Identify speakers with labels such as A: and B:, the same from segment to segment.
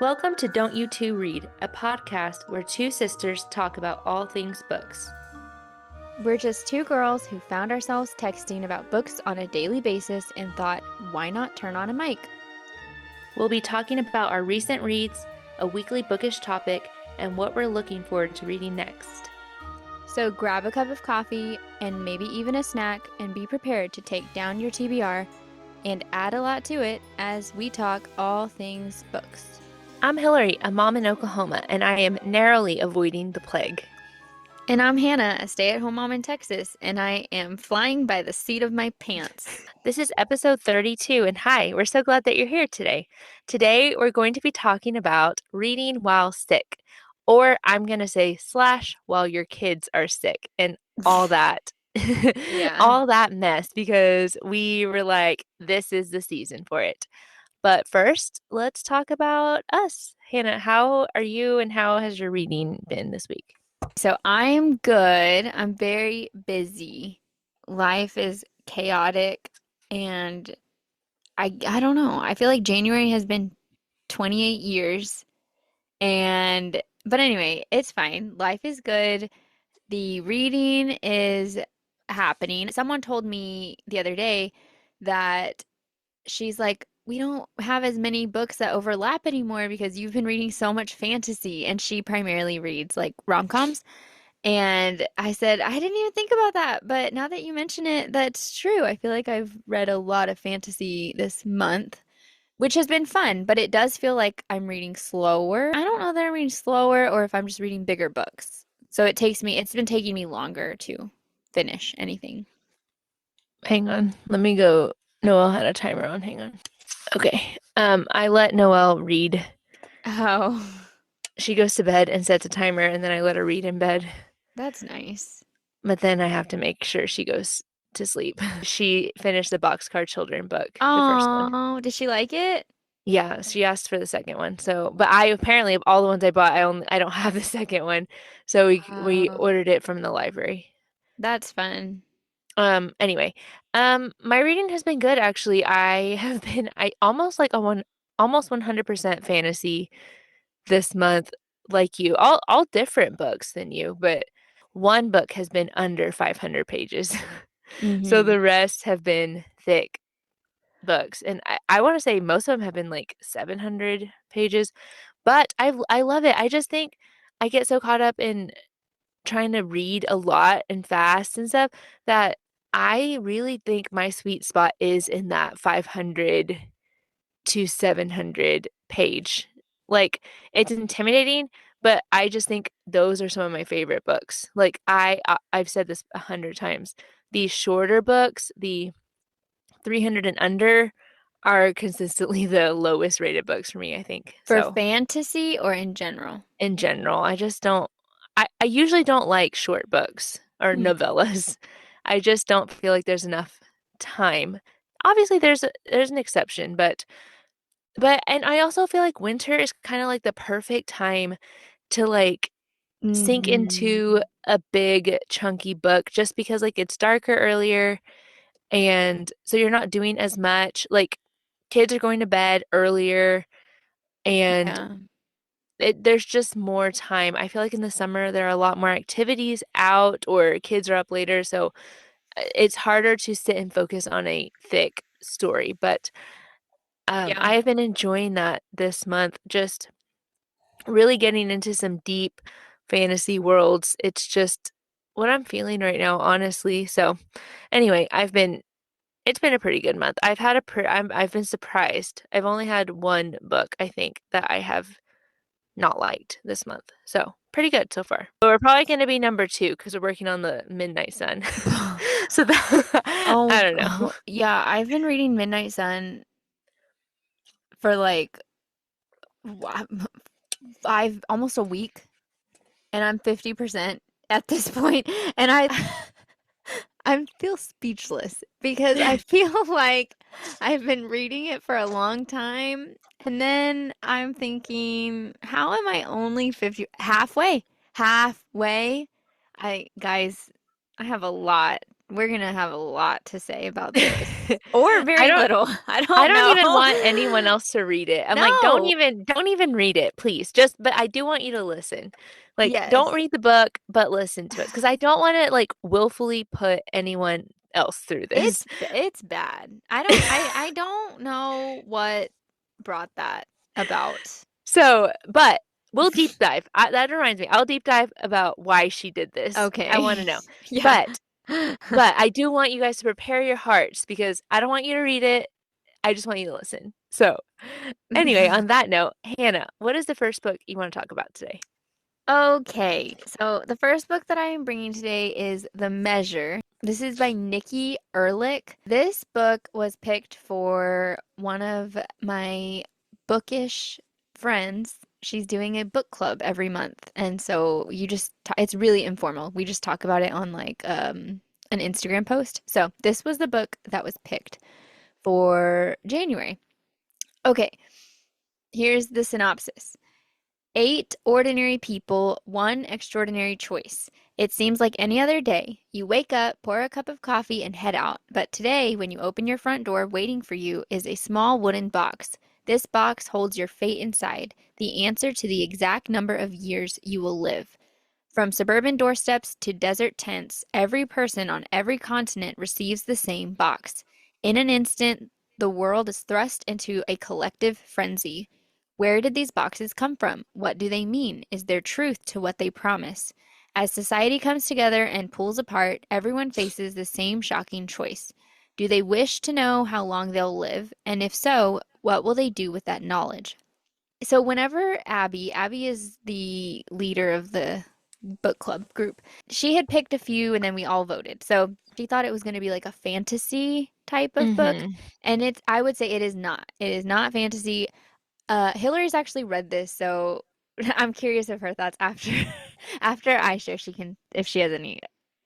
A: Welcome to Don't You Two Read, a podcast where two sisters talk about all things books.
B: We're just two girls who found ourselves texting about books on a daily basis and thought, why not turn on a mic?
A: We'll be talking about our recent reads, a weekly bookish topic, and what we're looking forward to reading next.
B: So grab a cup of coffee and maybe even a snack and be prepared to take down your TBR and add a lot to it as we talk all things books.
A: I'm Hilary, a mom in Oklahoma, and I am narrowly avoiding the plague.
B: And I'm Hannah, a stay-at-home mom in Texas, and I am flying by the seat of my pants.
A: This is episode 32, and hi, we're so glad that you're here today. Today, we're going to be talking about reading while sick, or I'm going to say / while your kids are sick, and all that.
B: Yeah.
A: All that mess, because we were like, this is the season for it. But first, let's talk about us. Hannah, how are you and how has your reading been this week?
B: So I'm good. I'm very busy. Life is chaotic and I don't know. I feel like January has been 28 years but anyway, it's fine. Life is good. The reading is happening. Someone told me the other day that she's like, we don't have as many books that overlap anymore because you've been reading so much fantasy. And she primarily reads like rom-coms. And I said, I didn't even think about that. But now that you mention it, that's true. I feel like I've read a lot of fantasy this month, which has been fun, but it does feel like I'm reading slower. I don't know that I'm reading slower or if I'm just reading bigger books. So it's been taking me longer to finish anything.
A: Hang on. Let me go. Noelle had a timer on. Hang on. Okay. I let Noelle read.
B: Oh,
A: She goes to bed and sets a timer, and then I let her read in bed.
B: that's nice.
A: But then I have to make sure she goes to sleep. She finished the Boxcar Children book, the first one.
B: Oh, did she like it?
A: Yeah, she asked for the second one. So, but I apparently of all the ones I bought, I don't have the second one. So we
B: Oh,
A: ordered it from the library.
B: that's fun.
A: Anyway, my reading has been good actually. I almost like almost 100% fantasy this month, like you. All different books than you, but one book has been under 500 pages. So
B: Mm-hmm.
A: the rest have been thick books. And I want to say most of them have been like 700 pages, but I love it. I just think I get so caught up in trying to read a lot and fast and stuff that I really think my sweet spot is in that 500 to 700 page. Like it's intimidating, but I just think those are some of my favorite books. Like I've said this 100 times. These shorter books, the 300 and under are consistently the lowest rated books for me, I think.
B: For
A: So,
B: fantasy or in general?
A: in general, I just don't I usually don't like short books or
B: Mm.
A: novellas. I just don't feel like there's enough time. Obviously there's an exception, but and I also feel like winter is kind of like the perfect time to like sink
B: Mm-hmm.
A: into a big chunky book just because like it's darker earlier and so you're not doing as much. Like kids are going to bed earlier and
B: Yeah.
A: there's just more time. I feel like in the summer there are a lot more activities out or kids are up later, so it's harder to sit and focus on a thick story. But
B: Yeah.
A: I've been enjoying that this month, just really getting into some deep fantasy worlds. It's just what I'm feeling right now, honestly. So anyway, it's been a pretty good month. I've been surprised. I've only had one book, I think, that I have not liked this month. So pretty good so far. But we're probably going to be number 2 because we're working on the Midnight Sun. So I
B: Oh,
A: don't know.
B: yeah, I've been reading Midnight Sun for like wha- almost a week, and I'm 50% at this point, and I feel speechless because I feel like I've been reading it for a long time, and then I'm thinking, how am I only 50 halfway? Halfway? Guys, I have a lot. we're gonna have a lot to say about this. Or
A: I
B: very
A: don't
B: little. I
A: I
B: don't
A: don't even
B: know.
A: want anyone else to read it. I'm like,
B: No.
A: don't even read it, please. Just, but I do want you to listen. Like, don't
B: Yes.
A: read the book, but listen to it because I don't want to like willfully put anyone else through this.
B: It's bad. I don't know what brought that about.
A: So, but we'll deep dive. That reminds me, I'll deep dive about why she did this. I want to
B: Okay.
A: know.
B: Yeah.
A: But I do want you guys to prepare your hearts because I don't want you to read it. I just want you to listen. So, anyway, on that note, Hannah, what is the first book you want to talk about today?
B: Okay, so the first book that I am bringing today is The Measure. This is by Nikki Erlick. This book was picked for one of my bookish friends. She's doing a book club every month, and so it's really informal. We just talk about it on like an Instagram post. So this was the book that was picked for January. Okay, here's the synopsis. Eight ordinary people, one extraordinary choice. It seems like any other day. You wake up, pour a cup of coffee, and head out. But today, when you open your front door, waiting for you is a small wooden box. This box holds your fate inside, the answer to the exact number of years you will live. From suburban doorsteps to desert tents, every person on every continent receives the same box. In an instant, the world is thrust into a collective frenzy. Where did these boxes come from? What do they mean? Is there truth to what they promise? As society comes together and pulls apart, everyone faces the same shocking choice. Do they wish to know how long they'll live? And if so, what will they do with that knowledge? So whenever Abby is the leader of the book club group, she had picked a few and then we all voted. So she thought it was going to be like a fantasy type of book.
A: Mm-hmm.
B: And I would say it is not. It is not fantasy. Hillary's actually read this, so I'm curious of her thoughts after after I share. She can, if she has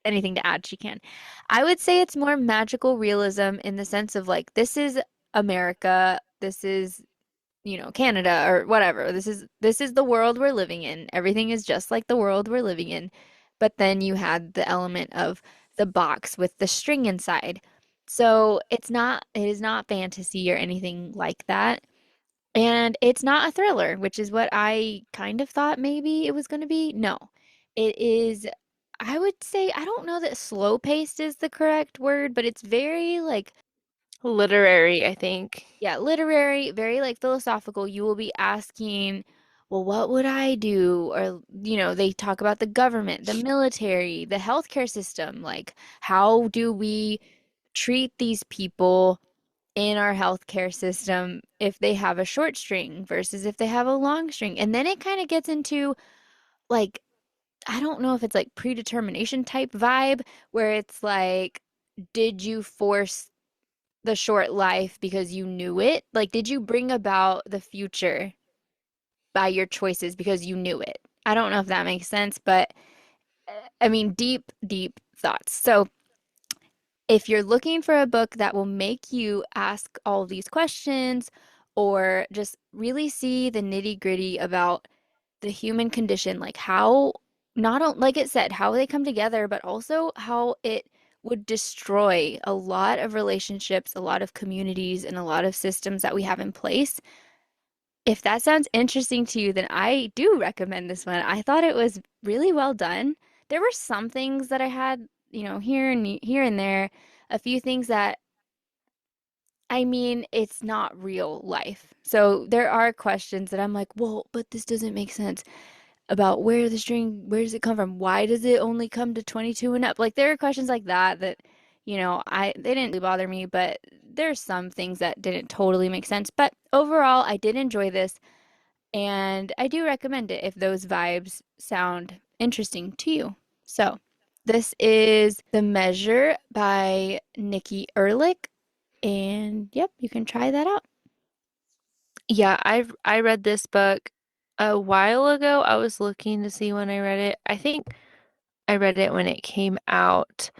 B: anything to add, she can. I would say it's more magical realism in the sense of like this is America, this is Canada or whatever. This is the world we're living in. Everything is just like the world we're living in. But then you had the element of the box with the string inside. So it is not fantasy or anything like that. And it's not a thriller, which is what I kind of thought maybe it was going to be. No, it is, I would say, I don't know that slow paced is the correct word, but it's very like,
A: Literary, I think.
B: yeah, literary, very like philosophical. You will be asking, well, what would I do? Or, they talk about the government, the military, the healthcare system. Like, how do we treat these people in our healthcare system if they have a short string versus if they have a long string? And then it kind of gets into like, I don't know if it's like predetermination type vibe where it's like, did you force the short life because you knew it? Like, did you bring about the future by your choices because you knew it? I don't know if that makes sense, but I mean, deep, deep thoughts. So, if you're looking for a book that will make you ask all these questions or just really see the nitty-gritty about the human condition, like how like it said, how they come together, but also how it would destroy a lot of relationships, a lot of communities, and a lot of systems that we have in place. If that sounds interesting to you, then I do recommend this one. I thought it was really well done. There were some things that I had, here and there, a few things that I mean, it's not real life. So there are questions that I'm like, well, but this doesn't make sense about where does it come from? Why does it only come to 22 and up? Like there are questions like that, they didn't really bother me, but there's some things that didn't totally make sense. But overall, I did enjoy this and I do recommend it if those vibes sound interesting to you. So, this is The Measure by Nikki Erlick. And yep, you can try that out.
A: Yeah, I read this book a while ago. I was looking to see when I read it. I think I read it when it came out.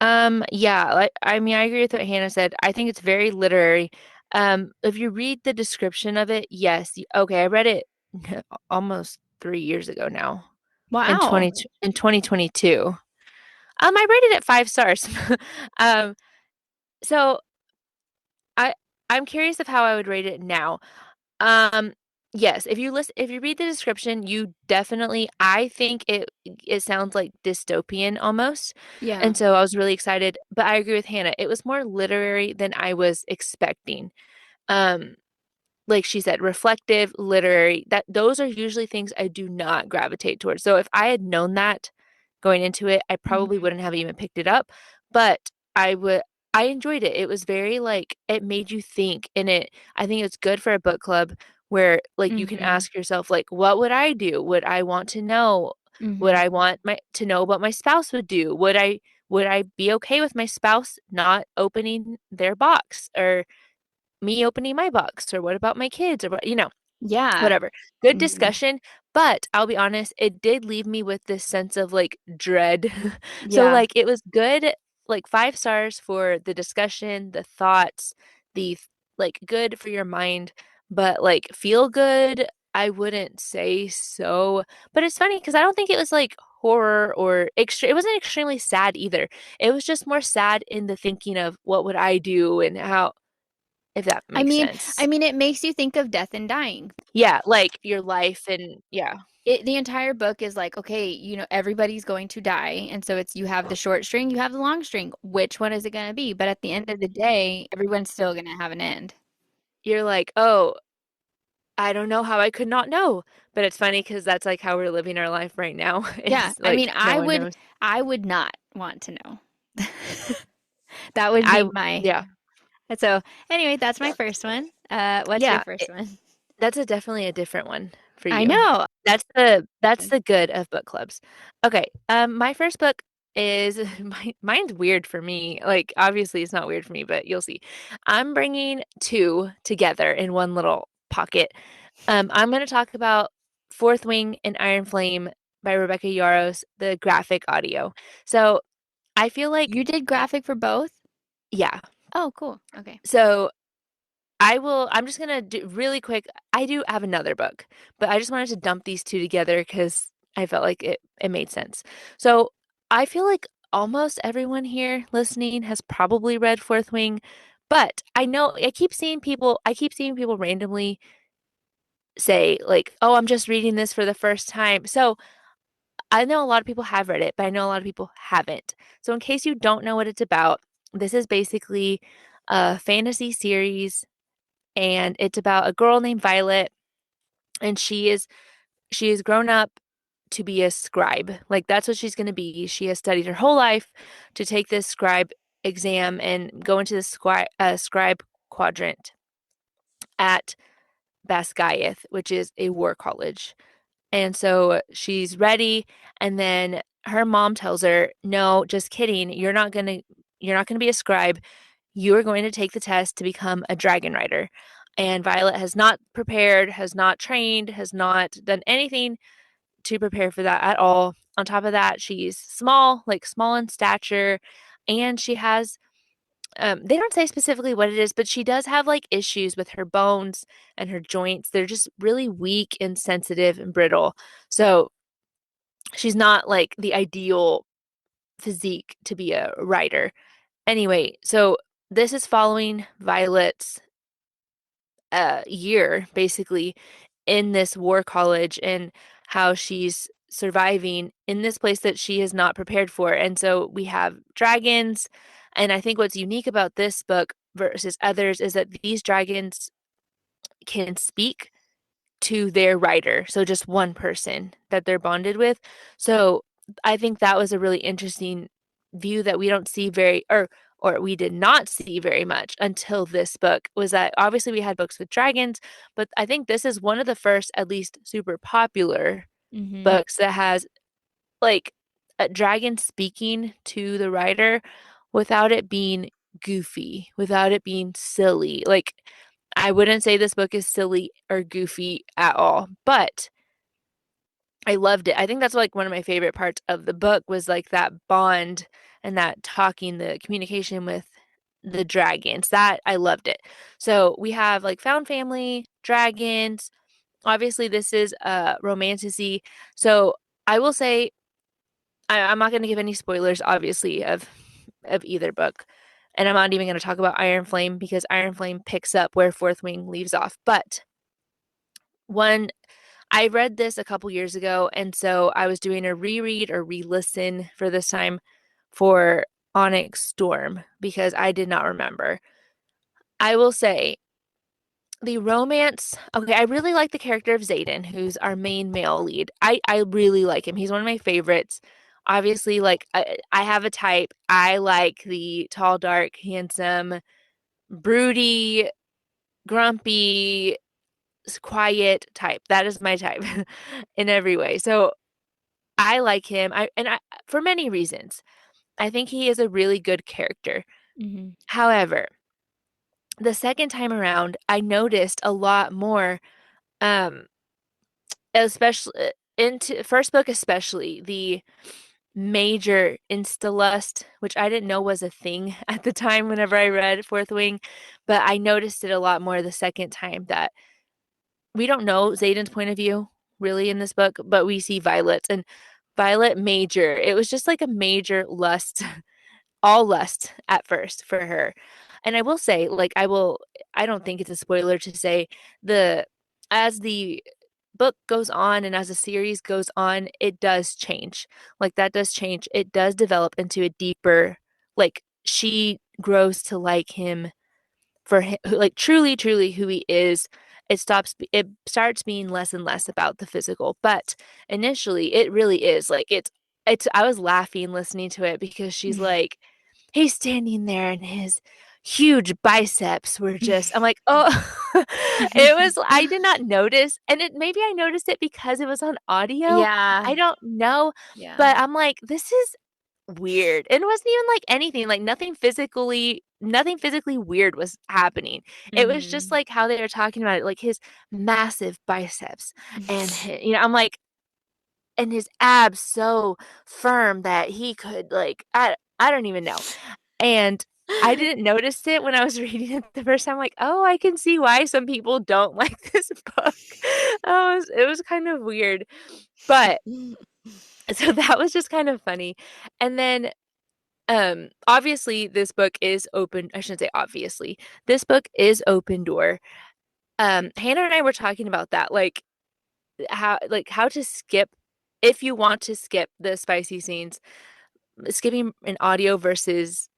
A: Yeah, like I mean, I agree with what Hannah said. I think it's very literary. If you read the description of it, yes, okay, I read it almost 3 years ago now in
B: Wow.
A: 20 in 2022. I rated it 5 stars. Um, so I I'm curious of how I would rate it now. Um, yes, if you read the description, you definitely, I think it sounds like dystopian almost.
B: Yeah.
A: And so I was really excited, but I agree with Hannah. It was more literary than I was expecting. Um, like she said, reflective, literary, that those are usually things I do not gravitate towards. So if I had known that going into it, I probably
B: Hmm.
A: wouldn't have even picked it up, but I would I enjoyed it. It was very like it made you think, and it I think it's good for a book club where like you can
B: Hmm.
A: ask yourself like what would I do? Would I want to know? Would
B: Hmm.
A: I want my to know what my spouse would do? Would I be okay with my spouse not opening their box or me opening my box, or what about my kids, or what,
B: Yeah.
A: whatever. Good
B: Hmm.
A: discussion, but I'll be honest, it did leave me with this sense of like dread. So
B: Yeah.
A: like it was good, like 5 stars for the discussion, the thoughts, the like good for your mind, but like feel good, I wouldn't say so. But it's funny because I don't think it was like horror or extra, it wasn't extremely sad either. It was just more sad in the thinking of what would I do and how, if that
B: I
A: makes
B: mean,
A: sense.
B: it makes you think of death and dying.
A: Yeah, like your life and yeah.
B: The entire book is like, okay, everybody's going to die. And so it's you have the short string, you have the long string. Which one is it going to be? But at the end of the day, everyone's still going to have an end.
A: You're like, "Oh, I don't know how I could not know." But it's funny because that's like how we're living our life right now.
B: Yeah.
A: Is
B: I mean,
A: like no one knows.
B: I would not want to know. That would
A: I
B: be my.
A: yeah.
B: So anyway, that's my first one. What's your
A: Yeah,
B: first one?
A: that's definitely a different one for
B: I
A: you.
B: know.
A: That's the good of book clubs. Okay, my first book is mine's weird for me. Like obviously it's not weird for me, but you'll see. I'm bringing two together in one little pocket. I'm going to talk about Fourth Wing and Iron Flame by Rebecca Yarros, the graphic audio. So I feel like,
B: You did graphic for both?
A: yeah.
B: Oh, cool. Okay.
A: So I'm just going to do really quick. I do have another book, but I just wanted to dump these two together because I felt like it made sense. So I feel like almost everyone here listening has probably read Fourth Wing, but I keep seeing people randomly say like, "Oh, I'm just reading this for the first time." So I know a lot of people have read it, but I know a lot of people haven't. So, in case you don't know what it's about, this is basically a fantasy series, and it's about a girl named Violet, and she is grown up to be a scribe. Like that's what she's going to be. She has studied her whole life to take this scribe exam and go into the scribe quadrant at Basgiath, which is a war college. And so she's ready, and then her mom tells her, "No, just kidding. You're not going to be a scribe. You are going to take the test to become a dragon rider." And Violet has not prepared, has not trained, has not done anything to prepare for that at all. On top of that, she's small, like small in stature, and she has they don't say specifically what it is, but she does have like issues with her bones and her joints. They're just really weak and sensitive and brittle. So she's not like the ideal physique to be a writer. Anyway, so this is following Violet's year basically in this war college and how she's surviving in this place that she is not prepared for. And so we have dragons. And I think what's unique about this book versus others is that these dragons can speak to their writer. So just one person that they're bonded with. So I think that was a really interesting view that we don't see or we did not see very much until this book was that obviously we had books with dragons, but I think this is one of the first at least super popular
B: Mm-hmm.
A: books that has like a dragon speaking to the writer without it being goofy, without it being silly. Like, I wouldn't say this book is silly or goofy at all, but I loved it. I think that's like one of my favorite parts of the book was like that bond and that talking, the communication with the dragons. That I loved it. So we have like found family, dragons. Obviously, this is romanticy. So I will say I'm not going to give any spoilers, obviously, of either book. And I'm not even going to talk about Iron Flame because Iron Flame picks up where Fourth Wing leaves off. But one, I read this a couple years ago, and so I was doing a reread or re-listen for this time for Onyx Storm because I did not remember. I will say the romance, okay, I really like the character of Xaden, who's our main male lead. I really like him. He's one of my favorites. Obviously, like I have a type. I like the tall, dark, handsome, broody, grumpy, quiet type. That is my type in every way. So I like him. I for many reasons. I think he is a really good character.
B: Mm-hmm.
A: However, the second time around, I noticed a lot more, um, especially into first book, especially the major insta-lust, which I didn't know was a thing at the time whenever I read Fourth Wing, but I noticed it a lot more the second time that we don't know Xaden's point of view really in this book, but we see Violet's and Violet major. It was just like a major lust, all lust at first for her. And I will say, like, I don't think it's a spoiler to say the, as the book goes on and as the series goes on, it does change. Like, that does change. It does develop into a deeper, like, she grows to like him for him, like truly, truly who he is. It starts being less and less about the physical, but initially it really is like I was laughing listening to it because she's like, he's standing there and his huge biceps were just, I'm like, oh, I did not notice. And maybe I noticed it because it was on audio.
B: Yeah.
A: I don't know.
B: Yeah.
A: But I'm like, this is weird. And it wasn't even like anything, like nothing physically weird was happening. It was just
B: Mm-hmm.
A: like how they were talking about it, like his massive biceps and I'm like, and his abs so firm that he could like I don't even know. And I didn't notice it when I was reading it the first time. Like, oh, I can see why some people don't like this book. It was kind of weird, but so that was just kind of funny. And then obviously this book is open. I shouldn't say obviously. This book is open door. Hannah and I were talking about that, like how to skip if you want to skip the spicy scenes, skipping an audio versus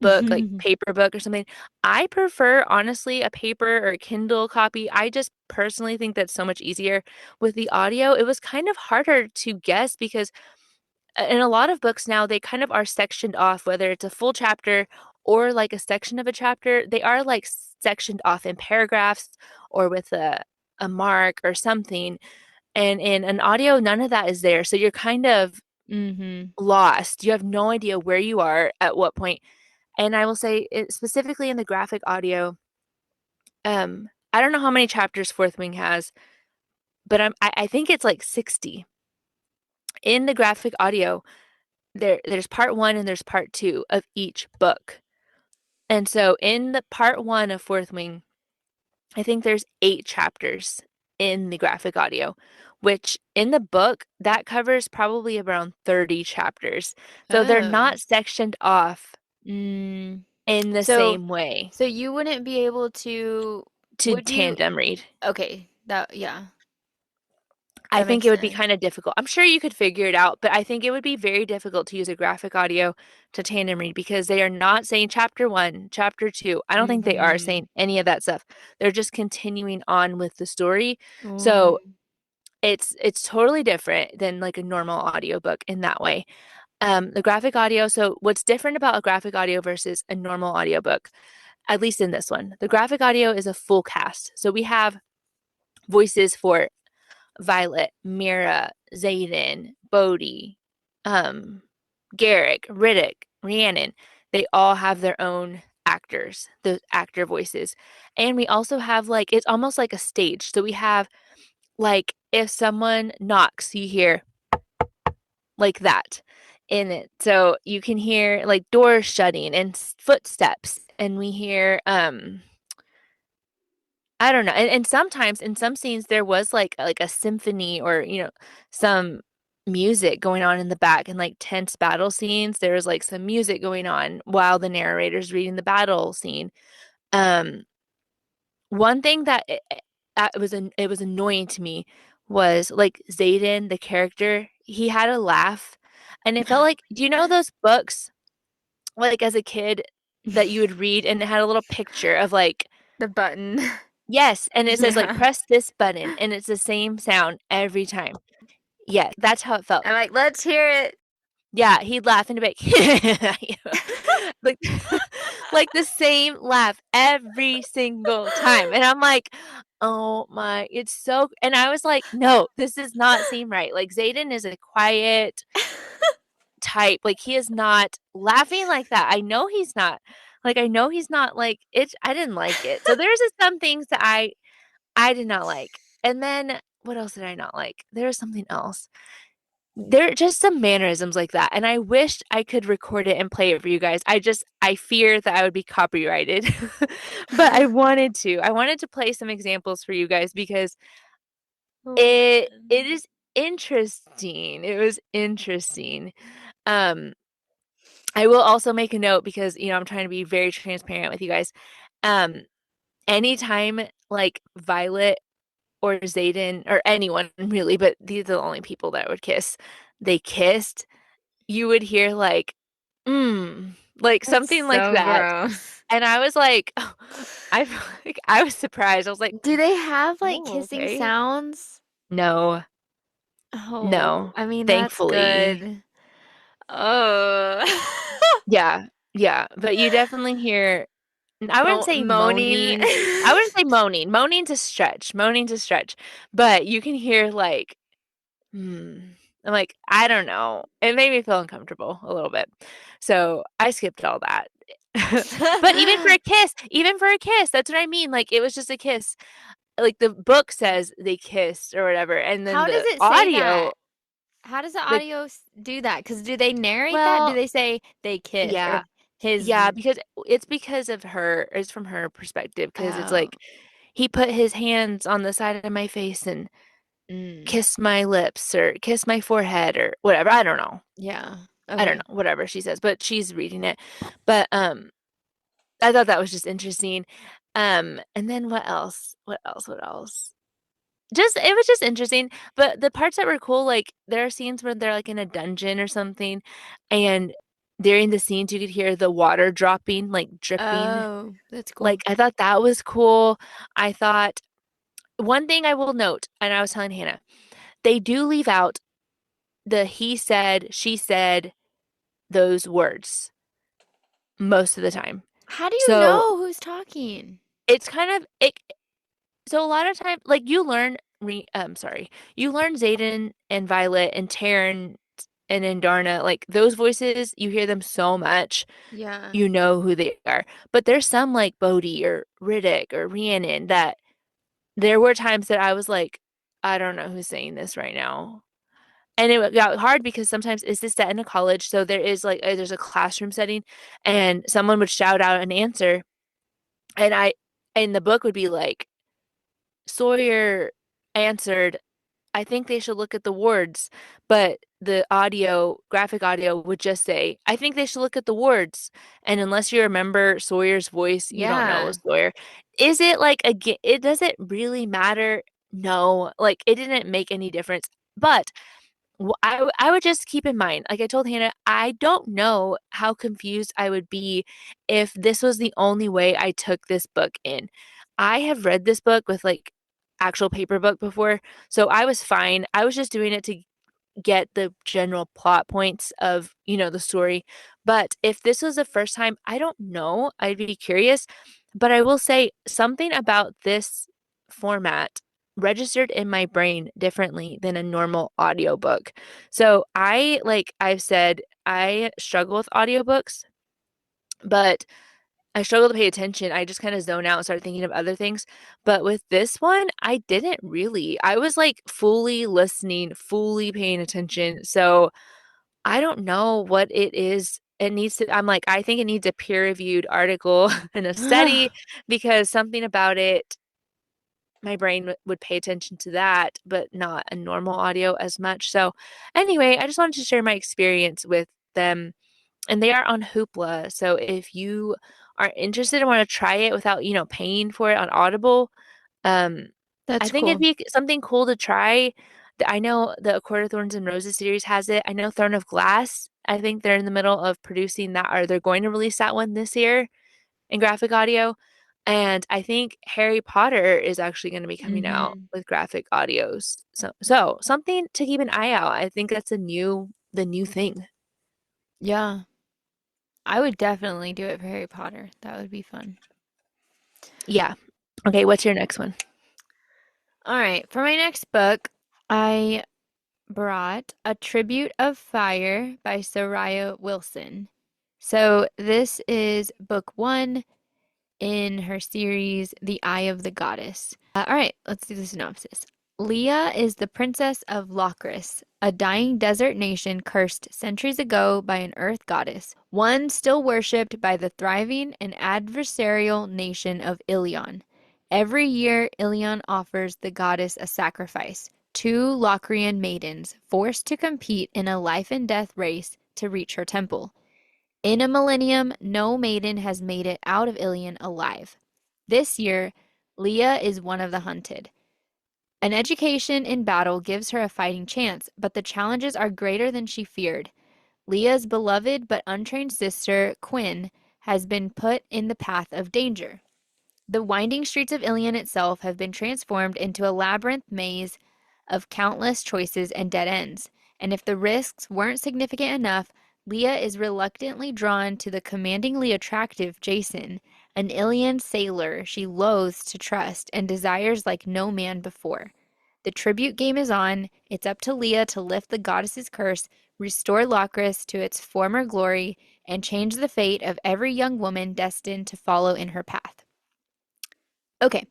A: book, like paper book or something. I prefer honestly a paper or a Kindle copy. I just personally think that's so much easier. With the audio, it was kind of harder to guess because in a lot of books now they kind of are sectioned off, whether it's a full chapter or like a section of a chapter. They are like sectioned off in paragraphs or with a mark or something. And in an audio, none of that is there. So you're kind of
B: Mm-hmm.
A: lost. You have no idea where you are at what point. And I will say it, specifically in the graphic audio, I don't know how many chapters Fourth Wing has, but I think it's like 60. In the graphic audio, there's part one and there's part two of each book. And so in the part one of Fourth Wing, I think there's 8 chapters in the graphic audio, which in the book that covers probably around 30 chapters. So they're
B: Oh.
A: not sectioned off
B: Mm.
A: in the
B: So,
A: same way
B: so you wouldn't be able to,
A: to
B: would you?
A: tandem read.
B: Okay, yeah,
A: I
B: that
A: think
B: makes
A: it would be
B: sense.
A: kind of difficult. I'm sure you could figure it out, but I think it would be very difficult to use a graphic audio to tandem read because they are not saying chapter one, chapter two. I don't think they are
B: Mm-hmm.
A: saying any of that stuff. They're just continuing on with the story.
B: Ooh.
A: So it's totally different than like a normal audiobook in that way. The graphic audio, so what's different about a graphic audio versus a normal audiobook, at least in this one, the graphic audio is a full cast. So we have voices for Violet, Mira, Xaden, Bodhi, um, Garrick, Riddick, Rhiannon. They all have their own actors, the actor voices. And we also have like, it's almost like a stage. So we have like, if someone knocks, you hear like that in it. So you can hear like doors shutting and footsteps. And we hear, I don't know. And sometimes in some scenes there was like a symphony or some music going on in the back and like tense battle scenes. There was like some music going on while the narrator's reading the battle scene. Um, one thing that it was annoying to me was like Zayden, the character, he had a laugh, and it felt like, do you know those books like as a kid that you would read and it had a little picture of like,
B: The button.
A: yes, and it says like
B: Yeah.
A: press this button and it's the same sound every time. Yeah, that's how it felt.
B: I'm like, let's hear it.
A: Yeah, he'd laugh and be like, like, like the same laugh every single time. And I'm like, oh my, it's so, and I was like, no, this does not seem right. Like Zayden is a quiet type. Like he is not laughing like that. I know he's not. Like I know he's not like it. I didn't like it. So there's just some things that I did not like. And then what else did I not like? There was something else. There are just some mannerisms like that. And I wished I could record it and play it for you guys. I fear that I would be copyrighted. But I wanted to. I wanted to play some examples for you guys because
B: Oh
A: it
B: man.
A: is interesting. It was interesting. Um, I will also make a note because, I'm trying to be very transparent with you guys. Um, anytime like Violet or Zayden or anyone really, but these are the only people that would kiss, they kissed, you would hear like
B: That's
A: something like
B: so
A: that.
B: gross.
A: And I was like, I like I was surprised. I was like,
B: Do they have like
A: oh,
B: kissing
A: okay.
B: sounds?
A: No,
B: Oh,
A: no,
B: I mean, that's
A: thankfully.
B: good. Oh.
A: Yeah, yeah. But you definitely hear, I wouldn't say
B: Moaning.
A: moaning. I wouldn't say moaning. Moaning's a stretch. Moaning's a stretch. But you can hear like, hmm. I'm like, I don't know. It made me feel uncomfortable a little bit. So I skipped all that. But even for a kiss, that's what I mean. Like it was just a kiss. Like the book says they kissed or whatever. And then
B: How does
A: the
B: it say
A: audio,
B: that? How does the
A: the
B: audio do that? Because do they narrate that? Do
A: well,
B: they say they kissed or
A: yeah.
B: his?
A: Yeah, because it's because of her, it's from her perspective, because it's
B: Oh,
A: like he put his hands on the side of my face and
B: mm,
A: kissed my lips or kissed my forehead or whatever. I don't know.
B: yeah.
A: I don't
B: Okay.
A: know, whatever she says, but she's reading it. But I thought that was just interesting. And then what else? What else? What else? Just it was just interesting. But the parts that were cool, like there are scenes where they're like in a dungeon or something, and during the scenes you could hear the water dropping, like dripping.
B: Oh, that's
A: Like
B: cool.
A: I thought that was cool. I thought one thing I will note, and I was telling Hannah, they do leave out the he said, she said, those words most of the time.
B: How do you
A: So
B: know who's talking?
A: it's kind of it. So a lot of time, like you learn Zayden and Violet and Taryn and Andarna, like those voices, you hear them so much,
B: Yeah.
A: you know who they are. But there's some like Bodhi or Riddick or Rhiannon that there were times that I was like, I don't know who's saying this right now. And it got hard because sometimes is this set in a college, so there is like there's a classroom setting, and someone would shout out an answer, and and the book would be like Sawyer answered, I think they should look at the words, but the graphic audio would just say, I think they should look at the words. And unless you remember Sawyer's voice, you don't know
B: Yeah.
A: Sawyer. Is it like it doesn't really matter? No, like it didn't make any difference. But I would just keep in mind, like I told Hannah, I don't know how confused I would be if this was the only way I took this book in. I have read this book with like actual paper book before, so I was fine. I was just doing it to get the general plot points of, the story. But if this was the first time, I don't know. I'd be curious. But I will say something about this format registered in my brain differently than a normal audiobook. So like I've said, I struggle with audiobooks, but I struggle to pay attention. I just kind of zone out and start thinking of other things. But with this one, I didn't really. I was like fully listening, fully paying attention. So I don't know what it is. It needs to, I'm like, I think it needs a peer reviewed article and a study because something about it. my brain would pay attention to that, but not a normal audio as much. So anyway, I just wanted to share my experience with them, and they are on Hoopla. So if you are interested and want to try it without, paying for it on Audible, um, I
B: That's
A: think it'd
B: cool.
A: be something cool to try. I know the A Court of Thorns and Roses series has it. I know Throne of Glass, I think they're in the middle of producing that, or they're going to release that one this year in graphic audio. And I think Harry Potter is actually going to be coming out
B: Hmm.
A: with graphic audios. So something to keep an eye out. I think that's the new thing.
B: Yeah, I would definitely do it for Harry Potter. That would be fun.
A: Yeah. Okay, what's your next one?
B: All right, for my next book, I brought A Tribute of Fire by Sarai Wilson. So this is book one in her series, The Eye of the Goddess. All right, let's do the synopsis. Leah is the princess of Locris, a dying desert nation cursed centuries ago by an earth goddess, one still worshipped by the thriving and adversarial nation of Ilion. Every year, Ilion offers the goddess a sacrifice, two Locrian maidens forced to compete in a life and death race to reach her temple. In a millennium, no maiden has made it out of Ilion alive. This year, Leah is one of the hunted. An education in battle gives her a fighting chance, but the challenges are greater than she feared. Leah's beloved but untrained sister, Quinn, has been put in the path of danger. The winding streets of Ilion itself have been transformed into a labyrinth maze of countless choices and dead ends, and if the risks weren't significant enough, Leah is reluctantly drawn to the commandingly attractive Jason, an Ilian sailor she loathes to trust and desires like no man before. The tribute game is on. It's up to Leah to lift the goddess's curse, restore Locris to its former glory, and change the fate of every young woman destined to follow in her path. Okay,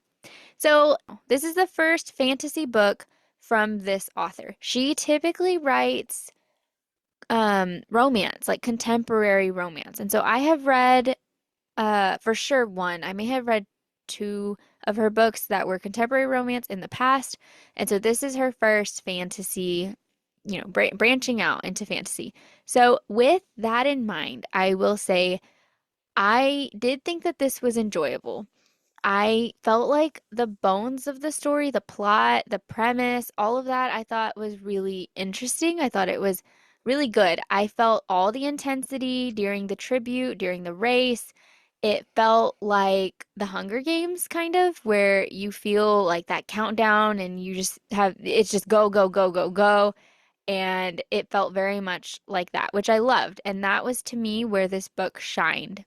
B: so this is the first fantasy book from this author. She typically writes romance, like contemporary romance. And so I have read for sure one. I may have read two of her books that were contemporary romance in the past. And so this is her first fantasy, branching out into fantasy. So with that in mind, I will say I did think that this was enjoyable. I felt like the bones of the story, the plot, the premise, all of that I thought was really interesting. I thought it was really good. I felt all the intensity during the tribute, during the race. It felt like the Hunger Games, kind of, where you feel like that countdown and you just have it's just go, go, go, go, go. And it felt very much like that, which I loved. And that was to me where this book shined.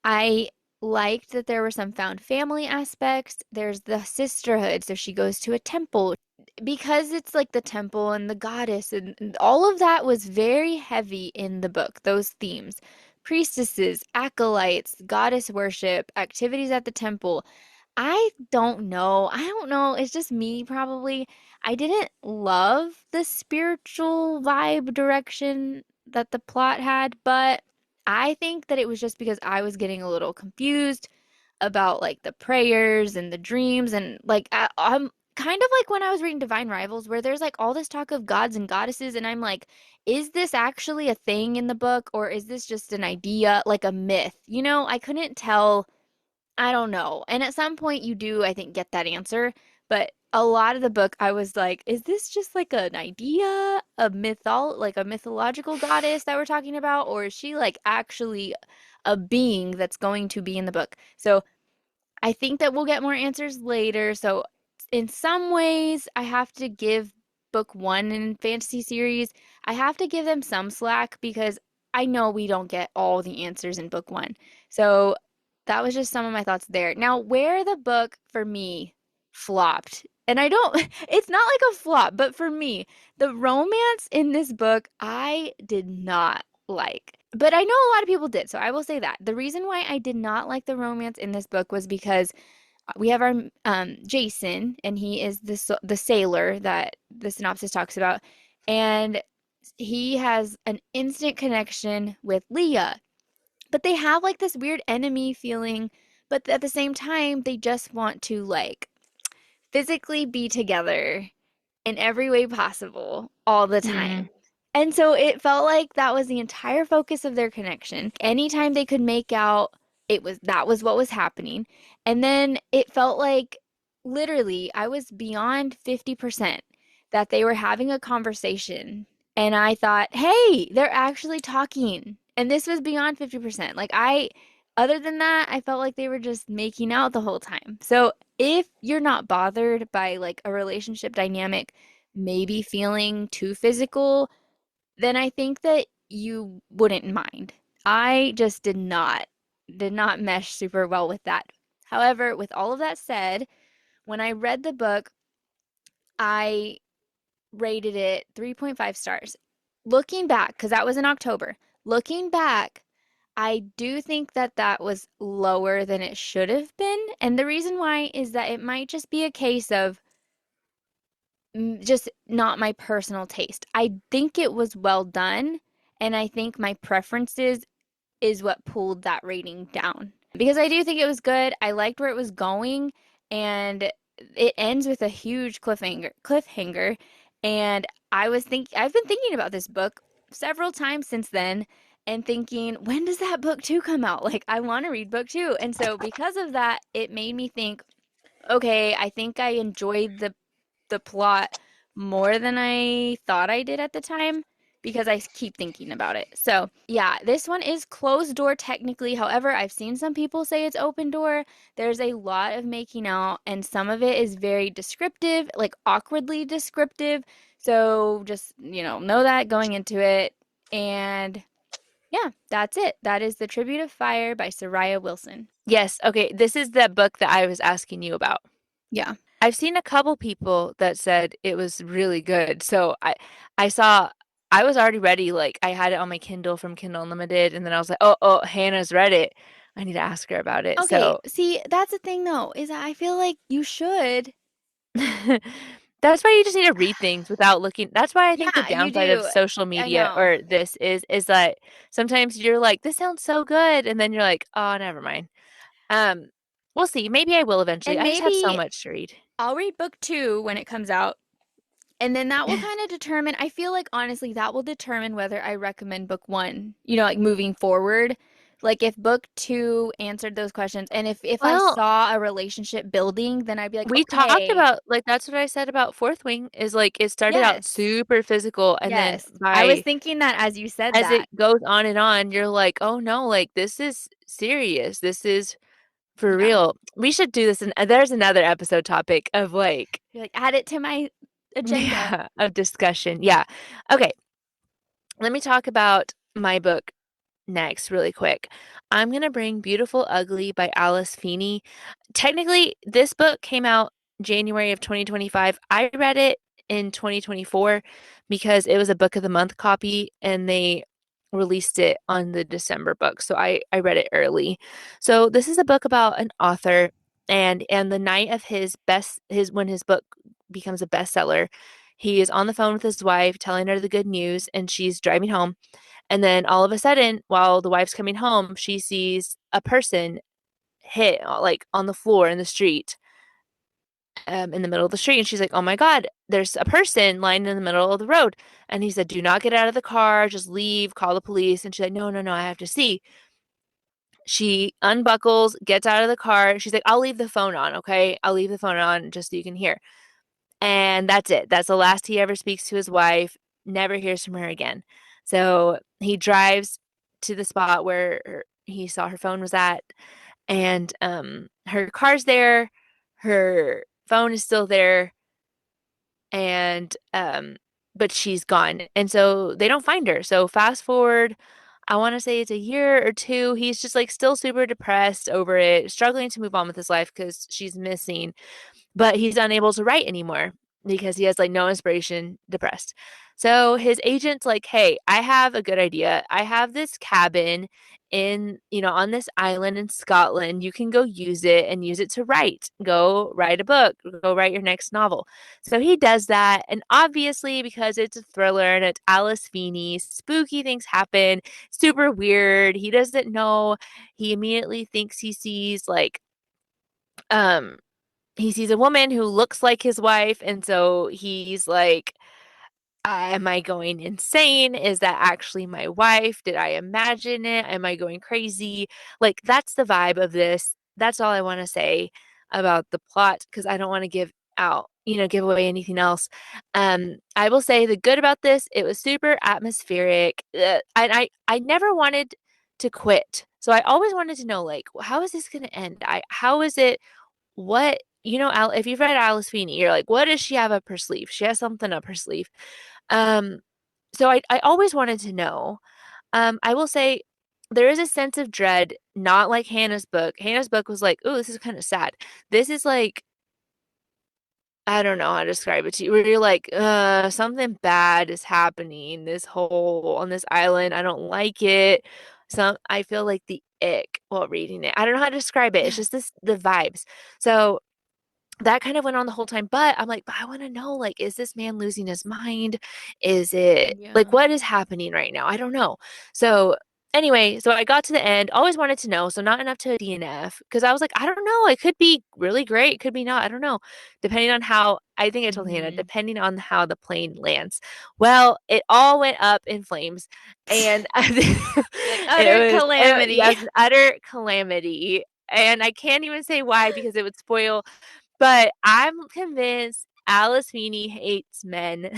B: I liked that there were some found family aspects. There's the sisterhood, so she goes to a temple. Because it's like the temple and the goddess, and all of that was very heavy in the book, those themes. Priestesses, acolytes, goddess worship, activities at the temple. I don't know. I don't know. It's just me, probably. I didn't love the spiritual vibe direction that the plot had, but I think that it was just because I was getting a little confused about like the prayers and the dreams and like I'm kind of like when I was reading Divine Rivals where there's like all this talk of gods and goddesses and I'm like, is this actually a thing in the book or is this just an idea, like a myth? I couldn't tell. I don't know. And at some point you do, I think, get that answer. But a lot of the book, I was like, is this just like an idea, like a mythological goddess that we're talking about? Or is she like actually a being that's going to be in the book? So I think that we'll get more answers later. So in some ways, I have to give book one in fantasy series, I have to give them some slack because I know we don't get all the answers in book one. So that was just some of my thoughts there. Now, where the book for me flopped, and I don't, it's not like a flop, but for me, the romance in this book, I did not like. But I know a lot of people did, so I will say that. The reason why I did not like the romance in this book was because we have our Jason, and he is the sailor that the synopsis talks about, and he has an instant connection with Leah, but they have like this weird enemy feeling, but at the same time, they just want to like physically be together in every way possible all the
A: Mm.
B: time. And so it felt like that was the entire focus of their connection. Anytime they could make out, it was that was what was happening. And then it felt like literally I was beyond 50% that they were having a conversation. And I thought, hey, they're actually talking. And this was beyond 50%. Other than that, I felt like they were just making out the whole time. So if you're not bothered by like a relationship dynamic maybe feeling too physical, then I think that you wouldn't mind. I just did not mesh super well with that. However, with all of that said, when I read the book, I rated it 3.5 stars. Looking back, because that was in October, looking back, I do think that that was lower than it should have been. And the reason why is that it might just be a case of just not my personal taste. I think it was well done, and I think my preferences is what pulled that rating down. Because I do think it was good. I liked where it was going, and it ends with a huge cliffhanger. And I've been thinking about this book several times since then and thinking, when does that book two come out? Like, I want to read book two. And so because of that, it made me think, okay, I think I enjoyed the plot more than I thought I did at the time because I keep thinking about it. So, yeah, this one is closed door technically. However, I've seen some people say it's open door. There's a lot of making out, and some of it is very descriptive, like awkwardly descriptive. So, just, know that going into it. And yeah, that's it. That is The Tribute of Fire by Sarai Wilson.
A: Yes. Okay. This is the book that I was asking you about.
B: Yeah.
A: I've seen a couple people that said it was really good. So I saw I was already ready. Like I had it on my Kindle from Kindle Unlimited, and then I was like, oh, Hannah's read it. I need to ask her about it.
B: Okay,
A: So
B: see, that's the thing though, is that I feel like you should.
A: that's why you just need to read things without looking. That's why I think the
B: Yeah, you
A: downside of
B: do.
A: social
B: I
A: media
B: know.
A: or this is that sometimes you're like, this sounds so good, and then you're like, oh, never mind. Um, we'll see. Maybe I will eventually.
B: And
A: I just have so
B: maybe
A: much to read.
B: I'll read book two when it comes out. And then that will kind of determine, I feel like honestly, that will determine whether I recommend book one, like moving forward. Like if book two answered those questions and if I
A: Well,
B: saw a relationship building, then I'd be like,
A: we talked
B: okay,
A: about like that's what I said about Fourth Wing is like it started out
B: yes,
A: super physical and then
B: yes. I was
A: by
B: thinking that as you said
A: as it
B: that.
A: goes on and on, you're like, oh no, like this is serious. This is for
B: Yeah.
A: real. We should do this and there's another episode topic of like
B: You're like, add it to my agenda.
A: yeah, of discussion. Yeah. Okay, let me talk about my book next really quick. I'm going to bring Beautiful Ugly by Alice Feeney. Technically, this book came out January of 2025. I read it in 2024 because it was a book of the month copy and they released it on the December book. So I read it early. So this is a book about an author and the night of his when his book becomes a bestseller, he is on the phone with his wife telling her the good news and she's driving home and then all of a sudden, while the wife's coming home, she sees a person hit like on the floor in the street, in the middle of the street. And she's like, oh my God, there's a person lying in the middle of the road. And he said, do not get out of the car, just leave, call the police. And she's like, no, no, no, I have to see. She unbuckles, gets out of the car. She's like, I'll leave the phone on, okay? I'll leave the phone on just so you can hear. And that's it. That's the last he ever speaks to his wife, never hears from her again. So he drives to the spot where he saw her phone was at, and her car's there, her phone is still there, and but she's gone. And so they don't find her. So fast forward, I want to say it's a year or two, he's just like still super depressed over it, struggling to move on with his life because she's missing, but he's unable to write anymore because he has like no inspiration, depressed. So his agent's like, "Hey, I have a good idea. I have this cabin on this island in Scotland. You can go use it and use it to write. Go write a book, go write your next novel." So he does that, and obviously because it's a thriller and it's Alice Feeney, spooky things happen, super weird. He doesn't know. He immediately thinks he sees like um he sees a woman who looks like his wife, and so he's like, am I going insane? Is that actually my wife? Did I imagine it? Am I going crazy? Like, that's the vibe of this. That's all I want to say about the plot because I don't want to give away anything else. I will say the good about this, it was super atmospheric. And I never wanted to quit. So I always wanted to know, like, how is this going to end? How is it? What, if you've read Alice Feeney, you're like, what does she have up her sleeve? She has something up her sleeve. Um, so I always wanted to know. I will say there is a sense of dread, not like Hannah's book. Hannah's book was like, oh, this is kind of sad. This is like, I don't know how to describe it to you, where you're like, something bad is happening this whole on this island. I don't like it. I feel like the ick while reading it. I don't know how to describe it. It's just the vibes. So that kind of went on the whole time, but I'm like, but I want to know, like, is this man losing his mind? Is it like
B: Yeah.
A: what is happening right now? I don't know. So anyway, so I got to the end, always wanted to know, so not enough to DNF because I was like, I don't know, it could be really great, it could be not, I don't know, depending on how I think I told Hannah,
B: Hmm.
A: depending on how the plane lands. Well, it all went up in flames, and
B: Like utter calamity.
A: yes, an utter calamity. And I can't even say why because it would spoil, but I'm convinced Alice Feeney hates men.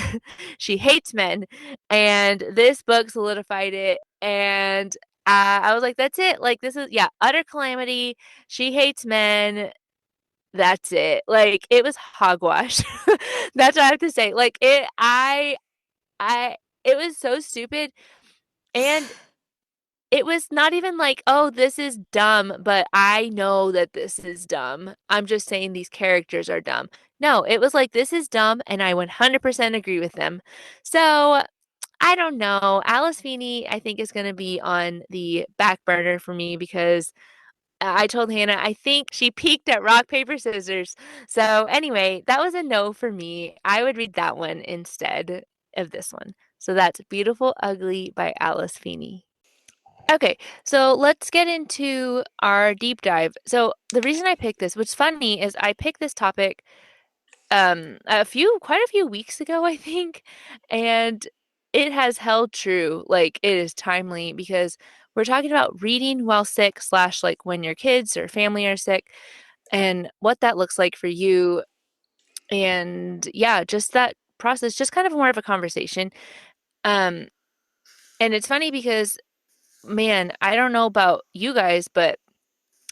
A: She hates men. And this book solidified it. And I was like, that's it. Like, this is, yeah, utter calamity. She hates men. That's it. Like, it was hogwash. That's what I have to say. Like, it was so stupid. And it was not even like, oh, this is dumb, but I know that this is dumb. I'm just saying these characters are dumb. No, it was like, this is dumb, and I 100% agree with them. So I don't know. Alice Feeney, I think, is going to be on the back burner for me because I told Hannah, I think she peaked at rock, paper, scissors. So anyway, that was a no for me. I would read that one instead of this one. So that's Beautiful Ugly by Alice Feeney. Okay, so let's get into our deep dive. So the reason I picked this, what's funny is I picked this topic quite a few weeks ago, I think, and it has held true. Like it is timely because we're talking about reading while sick slash like when your kids or family are sick and what that looks like for you. And yeah, just that process, just kind of more of a conversation. Um, and it's funny because man, I don't know about you guys, but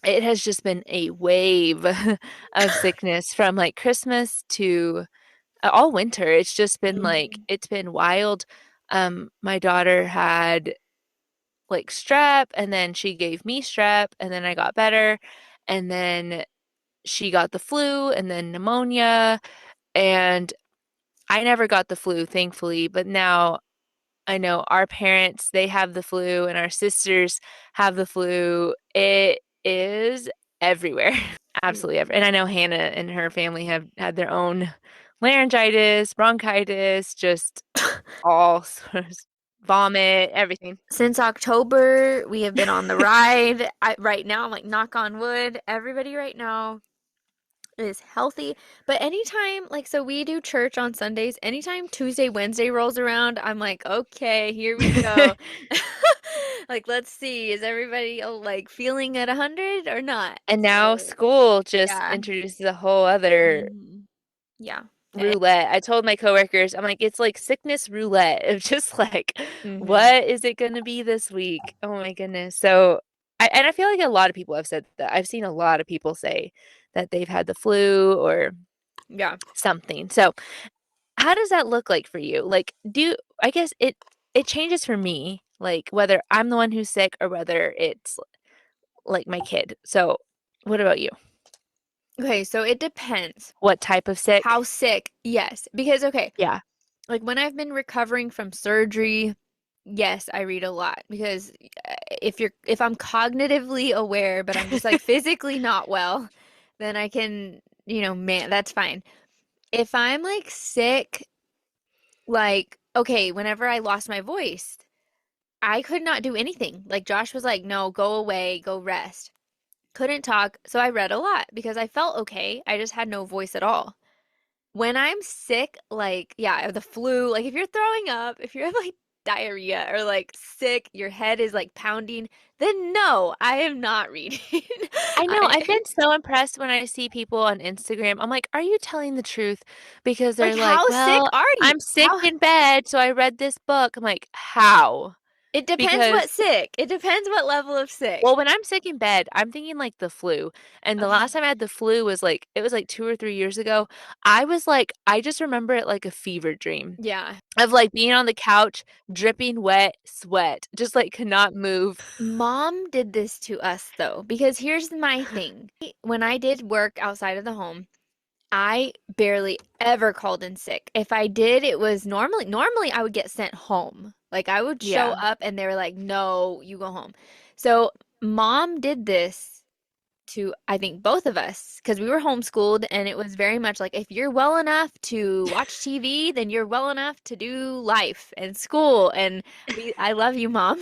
A: it has just been a wave of sickness from like Christmas to all winter. It's just been like,
B: Mhm.
A: it's been wild. My daughter had like strep, and then she gave me strep, and then I got better, and then she got the flu, and then pneumonia, and I never got the flu, thankfully, but now I know our parents, they have the flu, and our sisters have the flu. It is everywhere. Absolutely everywhere. And I know Hannah and her family have had their own laryngitis, bronchitis, just all sorts, vomit, everything.
B: Since October, we have been on the ride. Right now, I'm like, knock on wood, everybody right now is healthy. But anytime, like, so we do church on Sundays. Anytime Tuesday, Wednesday rolls around, I'm like, okay, here we go. Like, let's see, is everybody like feeling at 100 or not?
A: And now
B: So,
A: school just
B: yeah.
A: introduces a whole other
B: Hmm. Yeah.
A: roulette. I told my coworkers, I'm like, it's like sickness roulette of just like,
B: Mm-hmm.
A: what is it going to be this week? Oh my goodness. So, I feel like a lot of people have said that. I've seen a lot of people say that they've had the flu or
B: Yeah.
A: something. So, how does that look like for you? Like, I guess it changes for me, like whether I'm the one who's sick or whether it's like my kid. So, what about you?
B: Okay, so it depends.
A: What type of
B: How
A: sick?
B: sick? Yes. Because, okay,
A: Yeah.
B: like when I've been recovering from surgery, yes, I read a lot because if I'm cognitively aware, but I'm just like physically not well, then I can, man, that's fine. If I'm like sick, like, okay, whenever I lost my voice, I could not do anything. Like Josh was like, "No, go away, go rest." couldn't talk, so I read a lot because I felt okay. I just had no voice at all. When I'm sick, like, yeah, the flu, like if you're throwing up, if you have like diarrhea or like sick, your head is like pounding, then no, I am not reading.
A: I know.
B: I
A: I've been so impressed when I see people on Instagram. I'm like, are you telling the truth? Because
B: like,
A: they're like,
B: how sick
A: well,
B: are you?
A: I'm sick
B: How
A: in bed, so I read this book. I'm like, how?
B: it depends
A: Because,
B: what sick. It depends what level of sick.
A: well, when I'm sick in bed, I'm thinking like the flu. And the last time I had the flu was like, it was like 2 or 3 years ago. I was like, I just remember it like a fever dream
B: Yeah.
A: of like being on the couch, dripping wet sweat, just like could not move.
B: Mom did this to us though, because here's my thing. When I did work outside of the home, I barely ever called in sick. If I did, it was normally I would get sent home. Like I would show
A: Yeah.
B: up and they were like, "No, you go home." So mom did this to I think both of us because we were homeschooled and it was very much like if you're well enough to watch TV, then you're well enough to do life and school and I love you, mom.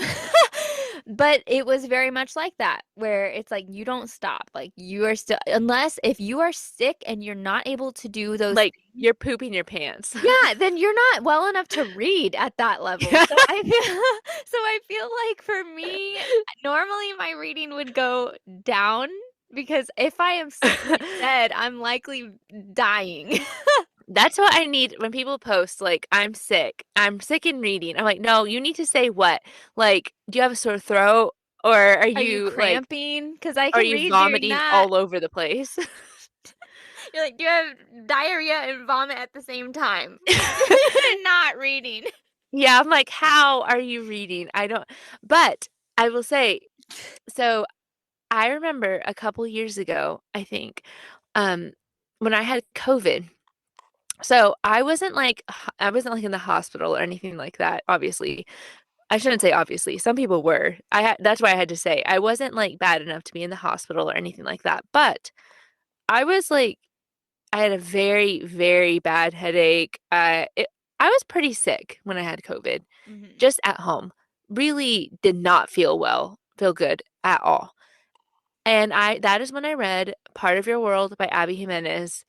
B: But it was very much like that where it's like you don't stop. Like you are still unless if you are sick and you're not able to do those
A: Like
B: things,
A: you're pooping your pants.
B: yeah, then you're not well enough to read at that level.
A: Yeah.
B: So I feel so I feel like for me, normally my reading would go down because if I am sick in bed, I'm likely dying.
A: That's what I need when people post, like, I'm sick in reading. I'm like, no, you need to say what? Like, do you have a sore throat? Or
B: Are you cramping? Because I
A: are
B: can
A: you
B: read during
A: vomiting
B: that.
A: all over the place?
B: You're like, do you have diarrhea and vomit at the same time? Not reading.
A: Yeah, I'm like, how are you reading? I don't, but I will say, so I remember a couple years ago, I think, um, when I had COVID. So I wasn't like in the hospital or anything like that, obviously. I shouldn't say obviously. Some people were. That's why I had to say I wasn't like bad enough to be in the hospital or anything like that. But I was like I had a very, very bad headache. I was pretty sick when I had COVID,
B: Hmm.
A: just at home. Really did not feel good at all. And I that is when I read Part of Your World by Abby Jimenez.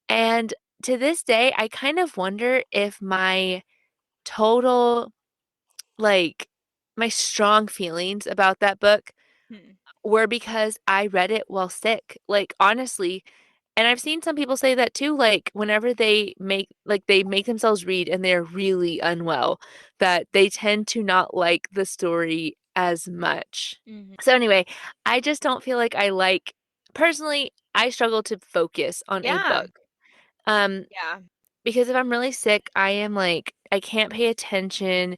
A: And to this day, I kind of wonder if my total like my strong feelings about that book
B: Hmm.
A: were because I read it while sick. Like honestly, and I've seen some people say that too, like whenever they make themselves read and they're really unwell, that they tend to not like the story as much.
B: Hmm.
A: So anyway, I just don't feel like I like personally, I struggle to focus on a
B: Yeah.
A: book. Um
B: Yeah.
A: because if I'm really sick, I am like I can't pay attention.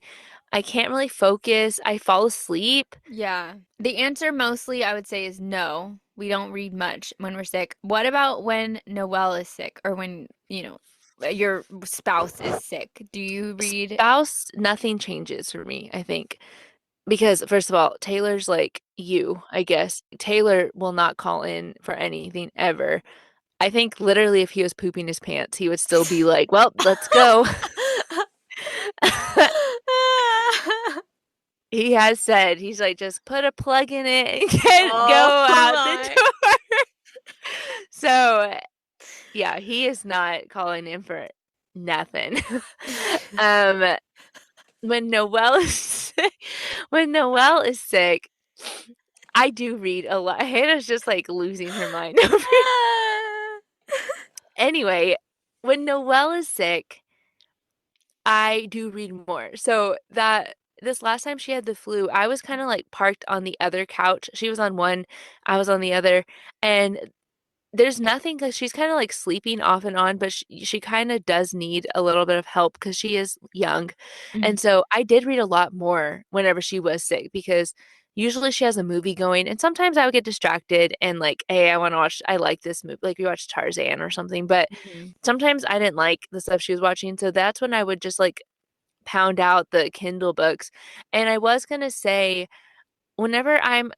A: I can't really focus. I fall asleep.
B: Yeah. The answer mostly I would say is no. We don't read much when we're sick. What about when Noelle is sick or when, your spouse is sick? Do you read?
A: Spouse, nothing changes for me, I think. Because first of all, Taylor's like you, I guess. Taylor will not call in for anything ever. I think literally if he was pooping his pants, he would still be like, "Well, let's go." He has said, he's like, "Just put a plug in it and go
B: Oh
A: out the
B: my.
A: door." So, yeah, he is not calling in for nothing. Um, when Noelle is sick, when Noelle is sick, I do read a lot. Hannah's just like losing her mind over here. Anyway, when Noelle is sick, I do read more. So that this last time she had the flu, I was kind of like parked on the other couch. She was on one, I was on the other, and there's nothing because she's kind of like sleeping off and on, but she kind of does need a little bit of help because she is young.
B: Mhm.
A: And so I did read a lot more whenever she was sick because usually she has a movie going and sometimes I would get distracted and like, hey, I like this movie. Like we watched Tarzan or something, but
B: Mhm.
A: sometimes I didn't like the stuff she was watching. So that's when I would just like pound out the Kindle books. And I was gonna say, whenever I'm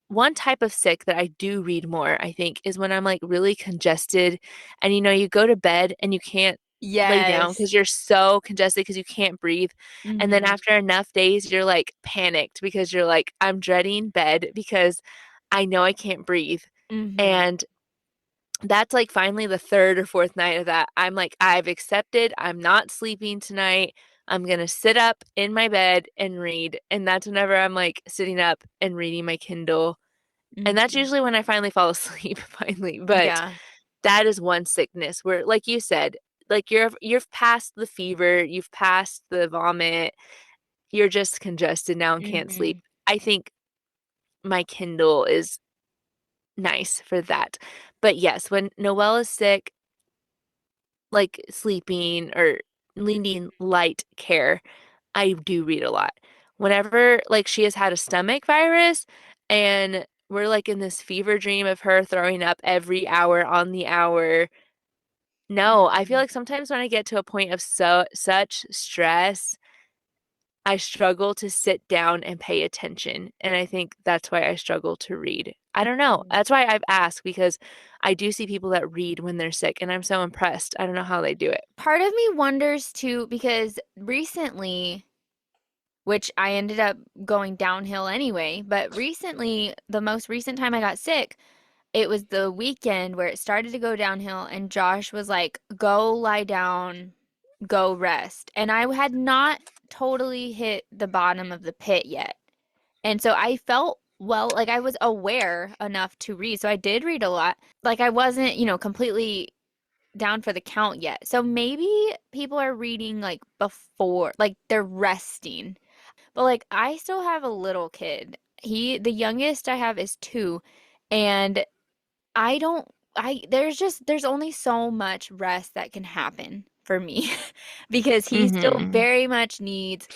A: one type of sick that I do read more, I think, is when I'm like really congested and you go to bed and you can't lay down
B: Yes.
A: because you're so congested because you can't breathe. And then
B: Hmm.
A: after enough days, you're like panicked because you're like, I'm dreading bed because I know I can't breathe.
B: Mm-hmm.
A: And that's like finally the third or fourth night of that. I'm like, I've accepted. I'm not sleeping tonight. I'm going to sit up in my bed and read. And that's whenever I'm like sitting up and reading my Kindle. And that's
B: Mm-hmm.
A: usually when I finally fall asleep, finally. But
B: Yeah.
A: that is one sickness where, like you said, like you're past the fever, you've passed the vomit, you're just congested now and can't
B: Mm-hmm.
A: sleep. I think my Kindle is nice for that. But yes, when Noelle is sick, like sleeping or needing light care, I do read a lot. Whenever like she has had a stomach virus and we're like in this fever dream of her throwing up every hour on the hour. No, I feel
B: Mm-hmm.
A: like sometimes when I get to a point of such stress, I struggle to sit down and pay attention. And I think that's why I struggle to read. I don't know.
B: Mm-hmm.
A: That's why I've asked because I do see people that read when they're sick and I'm so impressed. I don't know how they do it.
B: Part of me wonders too, because recently, which I ended up going downhill anyway, but recently, the most recent time I got sick, it was the weekend where it started to go downhill, and Josh was like, go lie down, go rest. And I had not totally hit the bottom of the pit yet. And so I felt well, like I was aware enough to read. So I did read a lot. Like I wasn't, completely down for the count yet. So maybe people are reading like before, like they're resting. But like I still have a little kid. The youngest I have is 2, and I don't, there's only so much rest that can happen for me because he still
A: Mm-hmm.
B: very much needs,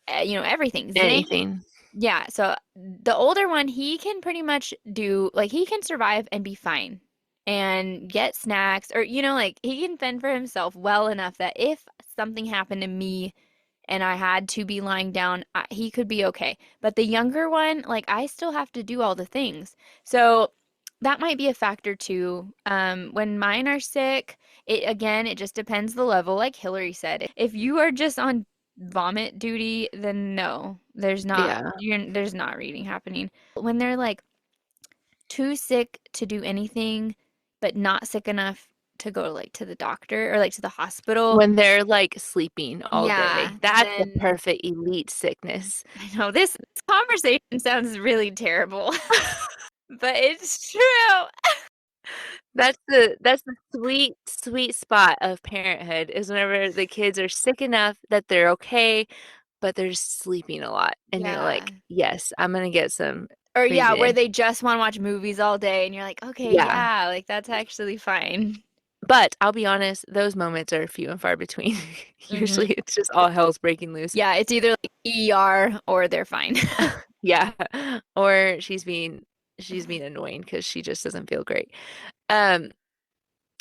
B: everything. Zane,
A: Anything.
B: yeah. So the older one, he can pretty much do, like, he can survive and be fine and get snacks, or, like he can fend for himself well enough that if something happened to me and I had to be lying down, he could be okay. But the younger one, like I still have to do all the things. So that might be a factor too. When mine are sick, it just depends the level, like Hillary said. If you are just on vomit duty, then no,
A: Yeah.
B: there's not reading happening. When they're like too sick to do anything, but not sick enough to go like to the doctor or like to the hospital,
A: When they're like sleeping all
B: yeah,
A: day. That's the
B: then
A: perfect elite sickness.
B: I know this conversation sounds really terrible, but it's true.
A: That's the sweet spot of parenthood is whenever the kids are sick enough that they're okay, but they're sleeping a lot. And you're
B: Yeah.
A: like, yes, I'm gonna get some
B: Or yeah,
A: reading
B: where
A: in.
B: they just want to watch movies all day and you're like, okay,
A: Yeah.
B: yeah, like that's actually fine.
A: But I'll be honest, those moments are few and far between.
B: Hmm.
A: Usually it's just all hell's breaking loose.
B: Yeah, it's either like ER or they're fine.
A: Yeah. Or she's being annoying because she just doesn't feel great. Um,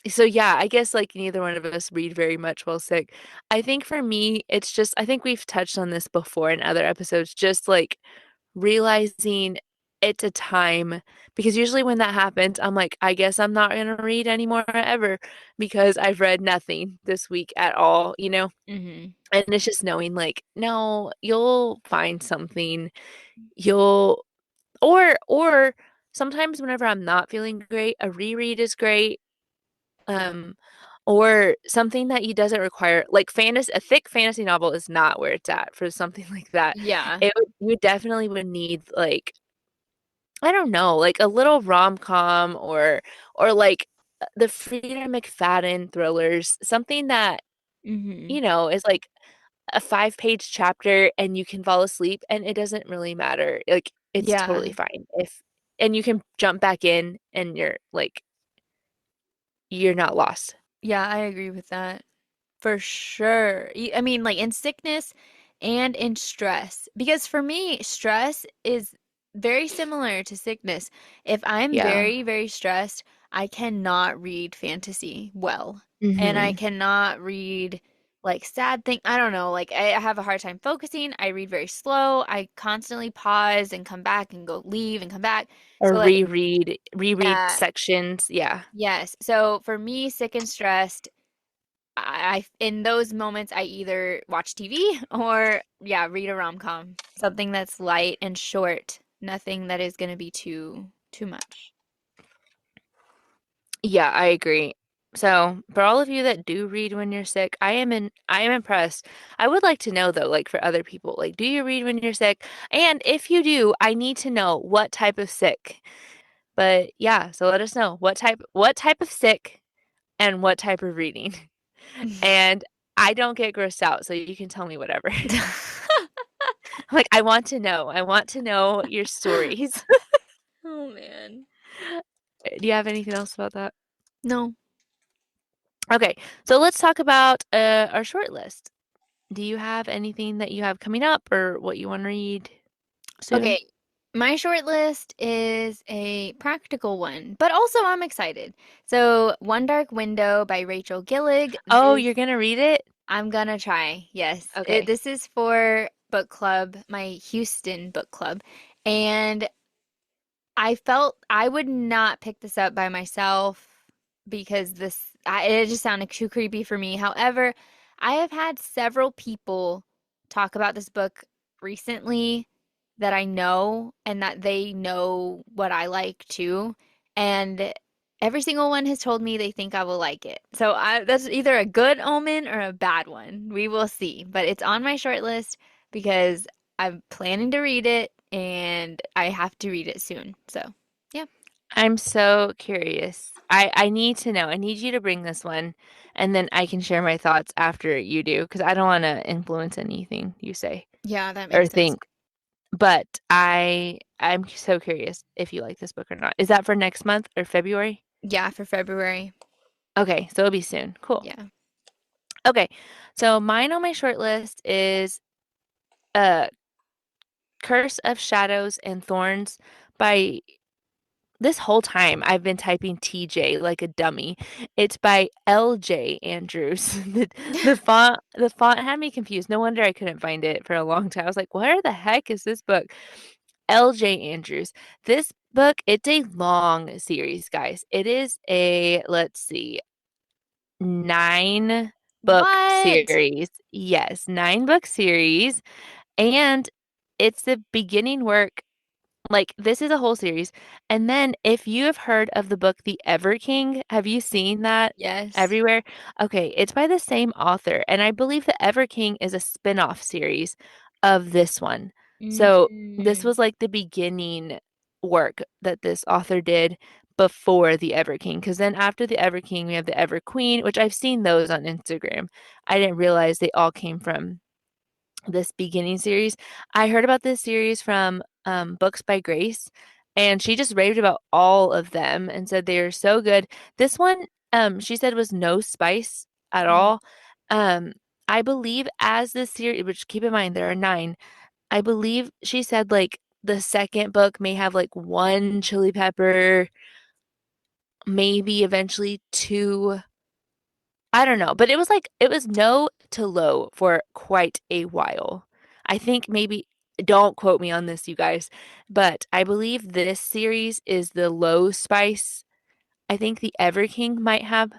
A: so yeah, I guess like neither one of us read very much while sick. I think for me, it's just I think we've touched on this before in other episodes, just like realizing it's a time because usually when that happens, I'm like, I guess I'm not gonna read anymore ever because I've read nothing this week at all.
B: Hmm.
A: And it's just knowing like, no, you'll find something. You'll or sometimes whenever I'm not feeling great, a reread is great. Um, or something that he doesn't require, like a thick fantasy novel is not where it's at for something like that.
B: Yeah.
A: You definitely would need like, I don't know, like a little rom-com or like the Frida McFadden thrillers, something that,
B: Hmm.
A: is like a 5-page chapter and you can fall asleep and it doesn't really matter. Like it's totally
B: Yeah.
A: fine and you can jump back in and you're not lost.
B: Yeah, I agree with that. For sure. I mean, like in sickness and in stress. Because for me, stress is very similar to sickness. If I'm
A: Yeah.
B: very, very stressed, I cannot read fantasy well. And I
A: Mm-hmm.
B: cannot read like sad thing. I don't know. Like I have a hard time focusing. I read very slow. I constantly pause and come back and go leave and come back. So
A: Or
B: like,
A: reread
B: yeah,
A: sections. Yeah.
B: yes. So for me, sick and stressed, in those moments I either watch TV or yeah, read a rom-com. Something that's light and short. Nothing that is going to be too too much.
A: Yeah, I agree. So, for all of you that do read when you're sick, I am impressed. I would like to know though, like for other people, like do you read when you're sick? And if you do, I need to know what type of sick. But yeah, so let us know what type of sick and what type of reading. And I don't get grossed out, so you can tell me whatever. Like I want to know. I want to know your stories.
B: Oh man.
A: Do you have anything else about that?
B: No.
A: Okay, so let's talk about our short list. Do you have anything that you have coming up or what you want to read soon?
B: Okay. My short list is a practical one, but also I'm excited. So, One Dark Window by Rachel Gillig.
A: Oh,
B: This
A: you're gonna read it?
B: I'm gonna try. Yes.
A: Okay.
B: This is for book club, my Houston book club. And I felt I would not pick this up by myself because it just sounded too creepy for me. However, I have had several people talk about this book recently that I know and that they know what I like too. And every single one has told me they think I will like it. So that's either a good omen or a bad one. We will see. But it's on my short list because I'm planning to read it and I have to read it soon. So, yeah.
A: I'm so curious. I need to know. I need you to bring this one and then I can share my thoughts after you do because I don't want to influence anything you say
B: Yeah, that
A: or
B: makes sense.
A: think. But I'm so curious if you like this book or not. Is that for next month or February?
B: Yeah, for February.
A: Okay, so it'll be soon. Cool.
B: Yeah.
A: Okay. So mine on my short list is uh Curse of Shadows and Thorns by this whole time I've been typing TJ like a dummy. It's by LJ Andrews. The font had me confused. No wonder I couldn't find it for a long time. I was like, where the heck is this book? LJ Andrews. This book, it's a long series, guys. It is a, let's see, 9 book
B: What?
A: series. Yes, 9 book series. And it's the beginning work like this is a whole series. And then if you have heard of the book The Ever King, have you seen that
B: Yes.
A: everywhere? Okay, it's by the same author, and I believe The Ever King is a spin-off series of this one. So this
B: Mm.
A: was like the beginning work that this author did before The Ever King. Because then after The Ever King, we have The Ever Queen, which I've seen those on Instagram. I didn't realize they all came from this beginning series. I heard about this series from Books by Grace, and she just raved about all of them and said they are so good. This one, she said was no spice at
B: Mm.
A: all. Um, I believe as this series, which keep in mind there are 9, I believe she said like the second book may have like one chili pepper, maybe eventually two. I don't know, but it was like it was no to low for quite a while. I think maybe don't quote me on this, you guys, but I believe this series is the low spice. I think the Ever King might have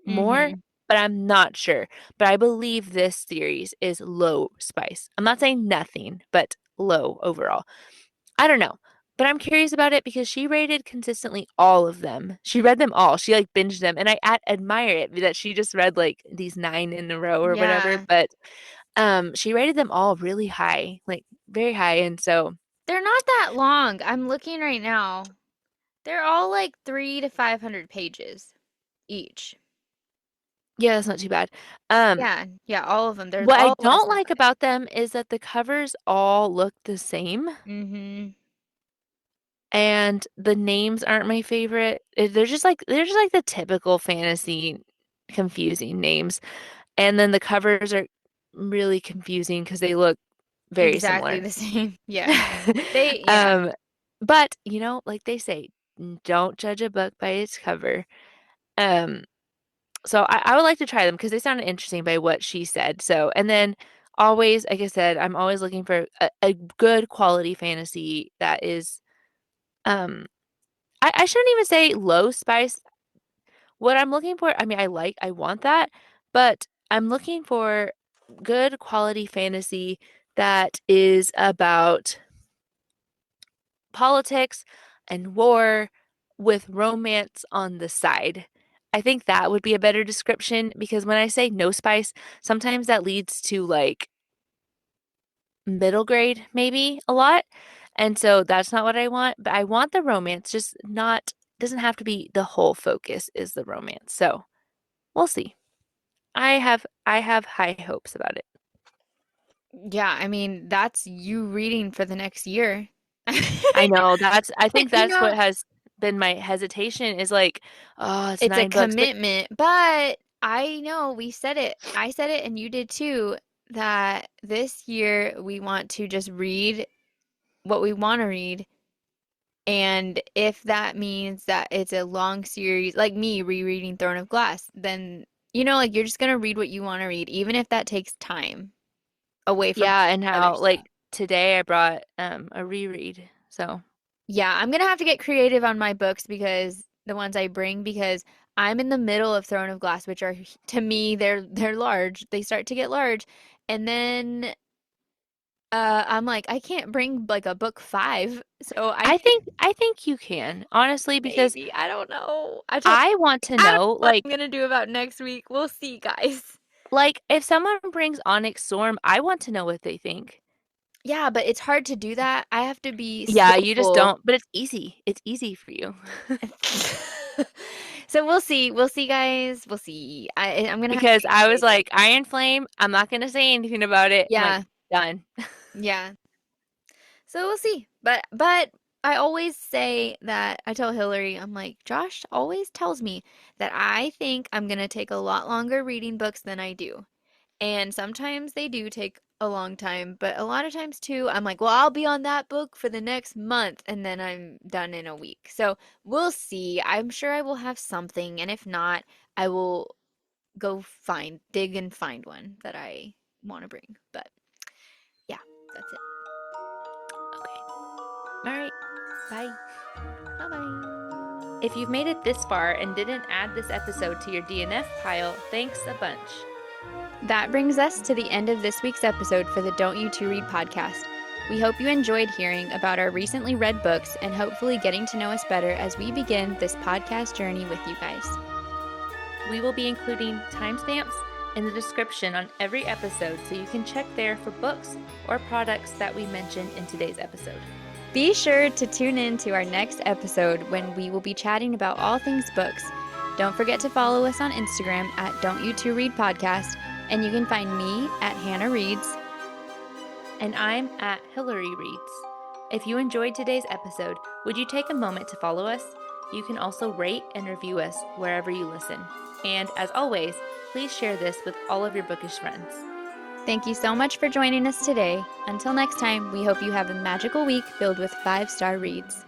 A: more,
B: Mm-hmm.
A: but I'm not sure. But I believe this series is low spice. I'm not saying nothing, but low overall. I don't know. But I'm curious about it because she rated consistently all of them. She read them all. She like binged them, and I admire it that she just read like these 9 in a row or whatever.
B: Yeah.
A: But she rated them all really high, like very high, and so
B: They're not that long. I'm looking right now. They're all like 300 to 500 pages each.
A: yeah, that's not too bad. Um,
B: Yeah. Yeah, all of them. They're
A: what I
B: all less
A: don't
B: than
A: like about them is that the covers all look the same,
B: 5. Mm-hmm.
A: and the names aren't my favorite. They're just like the typical fantasy confusing names. And then the covers are really confusing because they look very
B: Exactly
A: similar.
B: the same. Yeah. Yeah.
A: Um, but like they say, don't judge a book by its cover. Um, so I would like to try them because they sounded interesting by what she said. So, and then always, like I said, I'm always looking for a good quality fantasy that is, um, I shouldn't even say low spice. What I'm looking for, I mean, I want that, but I'm looking for good quality fantasy that is about politics and war with romance on the side. I think that would be a better description because when I say no spice, sometimes that leads to like middle grade, maybe a lot. And so that's not what I want, but I want the romance, just not, doesn't have to be the whole focus is the romance. So we'll see. I have high hopes about it.
B: Yeah, I mean, that's you reading for the next year.
A: I know I think
B: You
A: that's
B: know,
A: what has been my hesitation is like, oh, it's
B: it's a
A: 9 books. But
B: commitment, but I know we said it. I said it and you did too, that this year we want to just read what we want to read. And if that means that it's a long series, like me rereading Throne of Glass, then, like you're just gonna read what you want to read, even if that takes time away from
A: yeah, and
B: other
A: how
B: stuff.
A: like today I brought a reread. So
B: Yeah, I'm gonna have to get creative on my books because the ones I bring because I'm in the middle of Throne of Glass, which are to me they're large. They start to get large, and then I'm like I can't bring like a book five, so I
A: I think you can, honestly, because
B: maybe I don't know. I told
A: I want to
B: I don't know
A: know
B: what I'm gonna do about next week. We'll see, guys.
A: like if someone brings Onyx Storm, I want to know what they think.
B: Yeah, but it's hard to do that. I have to be
A: Yeah, you just
B: skillful.
A: don't, but it's easy. It's easy for you.
B: So we'll see. We'll see, guys. We'll see. I'm gonna have to
A: Because
B: get
A: I was
B: creative.
A: like, Iron Flame, I'm not gonna say anything about it. I'm like,
B: Yeah,
A: done.
B: yeah. So we'll see. But I always say that I tell Hillary, I'm like, Josh always tells me that I think I'm gonna take a lot longer reading books than I do. And sometimes they do take a long time, but a lot of times too, I'm like, well, I'll be on that book for the next month, and then I'm done in a week. So we'll see. I'm sure I will have something, and if not, I will go dig and find one that I want to bring. But yeah, that's it.
A: Okay. All right. Bye.
B: Bye bye.
A: If you've made it this far and didn't add this episode to your DNF pile, thanks a bunch.
B: That brings us to the end of this week's episode for the Don't You Two Read podcast. We hope you enjoyed hearing about our recently read books and hopefully getting to know us better as we begin this podcast journey with you guys.
A: We will be including timestamps in the description on every episode so you can check there for books or products that we mentioned in today's episode.
B: Be sure to tune in to our next episode when we will be chatting about all things books. Don't forget to follow us on Instagram at Don't You Two Read Podcast, and you can find me at Hannah Reads.
A: And I'm at Hilary Reads. If you enjoyed today's episode, would you take a moment to follow us? You can also rate and review us wherever you listen. And as always, please share this with all of your bookish friends.
B: Thank you so much for joining us today. Until next time, we hope you have a magical week filled with 5-star reads.